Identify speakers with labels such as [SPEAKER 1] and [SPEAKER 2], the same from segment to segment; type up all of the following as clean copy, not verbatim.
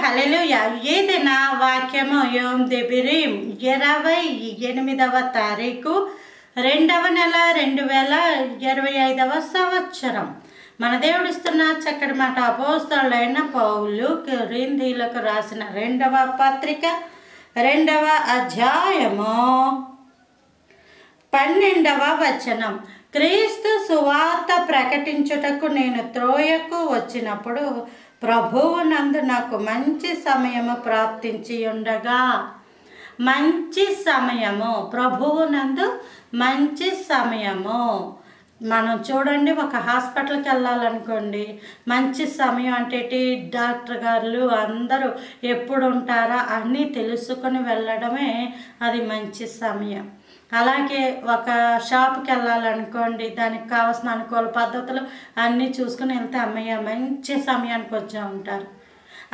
[SPEAKER 1] హల్లెలూయా. ఏదైనా వాక్యము యోమ్ దెబిరీం 28వ తారీఖు 2వ నెల 2025వ సంవత్సరం. మన దేవుడిస్తున్న చక్కటి మాట అపోస్తలుడైన పౌలు కొరింథీయులకు రాసిన 2వ పత్రిక 2వ అధ్యాయము 12వ వచనం. క్రీస్తు సువార్త ప్రకటించుటకు నేను త్రోయకు వచ్చినప్పుడు ప్రభువు నందు నాకు మంచి సమయము ప్రాప్తించి ఉండగా, మంచి సమయము, ప్రభువు నందు మంచి సమయము. మనం చూడండి, ఒక హాస్పిటల్కి వెళ్ళాలనుకోండి, మంచి సమయం అంటే డాక్టర్ గారు అందరూ ఎప్పుడు ఉంటారా అన్నీ తెలుసుకొని వెళ్ళడమే అది మంచి సమయం. అలాగే ఒక షాప్కి వెళ్ళాలనుకోండి, దానికి కావాల్సిన అనుకూల పద్ధతులు అన్నీ చూసుకుని వెళ్తే అమ్మయ్య మంచి సమయానికి వచ్చి ఉంటారు.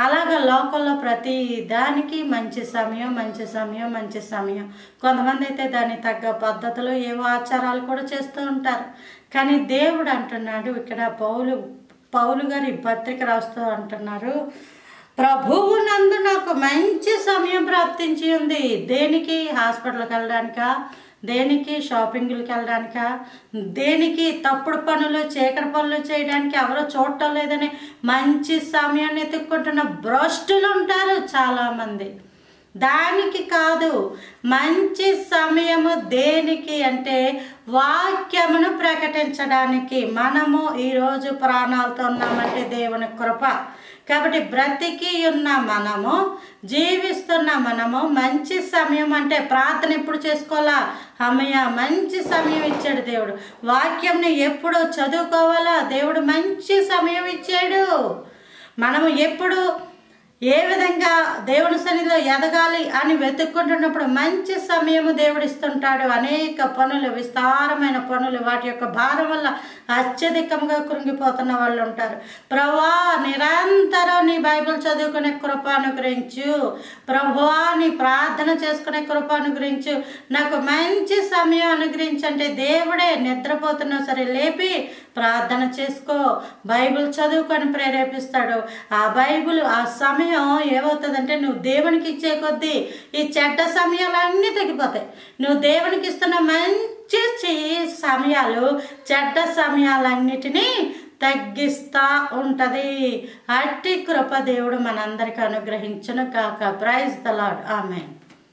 [SPEAKER 1] అలాగా లోకంలో ప్రతి దానికి మంచి సమయం, మంచి సమయం, మంచి సమయం. కొంతమంది అయితే దానికి తగ్గ పద్ధతులు ఏవో ఆచారాలు కూడా చేస్తూ ఉంటారు. కానీ దేవుడు అంటున్నాడు, ఇక్కడ పౌలు గారు ఈ పత్రిక రాస్తూ అంటున్నారు, ప్రభువు నందు నాకు మంచి సమయం ప్రాప్తించి ఉంది. దేనికి? హాస్పిటల్కి వెళ్ళడానికా? దేనికి? షాపింగ్కి వెళ్ళడానికా? దేనికి? తప్పుడు పనులు, చీకటి పనులు చేయడానికి ఎవరో చూడటం లేదని మంచి సమయాన్ని ఎత్తుక్కుంటున్న భ్రష్టులు ఉంటారు చాలామంది. దానికి కాదు. మంచి సమయము దేనికి అంటే వాక్యమును ప్రకటించడానికి. మనము ఈరోజు ప్రాణాలతో ఉన్నామంటే దేవుని కృప. కాబట్టి బ్రతికి ఉన్న మనము, జీవిస్తున్న మనము మంచి సమయం అంటే ప్రార్థన ఎప్పుడు చేసుకోవాలా? అమ్మయ్య మంచి సమయం ఇచ్చాడు దేవుడు. వాక్యంని ఎప్పుడు చదువుకోవాలా? దేవుడు మంచి సమయం ఇచ్చాడు. మనము ఎప్పుడు ఏ విధంగా దేవుని సన్నిధిలో ఎదగాలి అని వెతుక్కుంటున్నప్పుడు మంచి సమయము దేవుడు ఇస్తుంటాడు. అనేక పనులు, విస్తారమైన పనులు, వాటి యొక్క భారం వల్ల అత్యధికంగా కృంగిపోతున్న వాళ్ళు ఉంటారు. ప్రభువా నిరంతరం నీ బైబిల్ చదువుకునే కృప అనుగ్రహించు, ప్రభువా నీ ప్రార్థన చేసుకునే కృప అనుగ్రహించు, నాకు మంచి సమయం అనుగ్రహించంటే దేవుడే నిద్రపోతున్నా సరే లేపి ప్రార్థన చేసుకో, బైబిల్ చదువుకొని ప్రేరేపిస్తాడు. ఆ బైబిల్, ఆ సమయం ఏమవుతుందంటే నువ్వు దేవునికి ఇచ్చే కొద్దీ ఈ చెడ్డ సమయాలన్నీ తగ్గిపోతాయి. నువ్వు దేవునికి ఇస్తున్న మంచి సమయాలు చెడ్డ సమయాలన్నిటినీ తగ్గిస్తా ఉంటది. అట్టి కృప దేవుడు మనందరికీ అనుగ్రహించును కాక. Praise the Lord. ఆమేన్.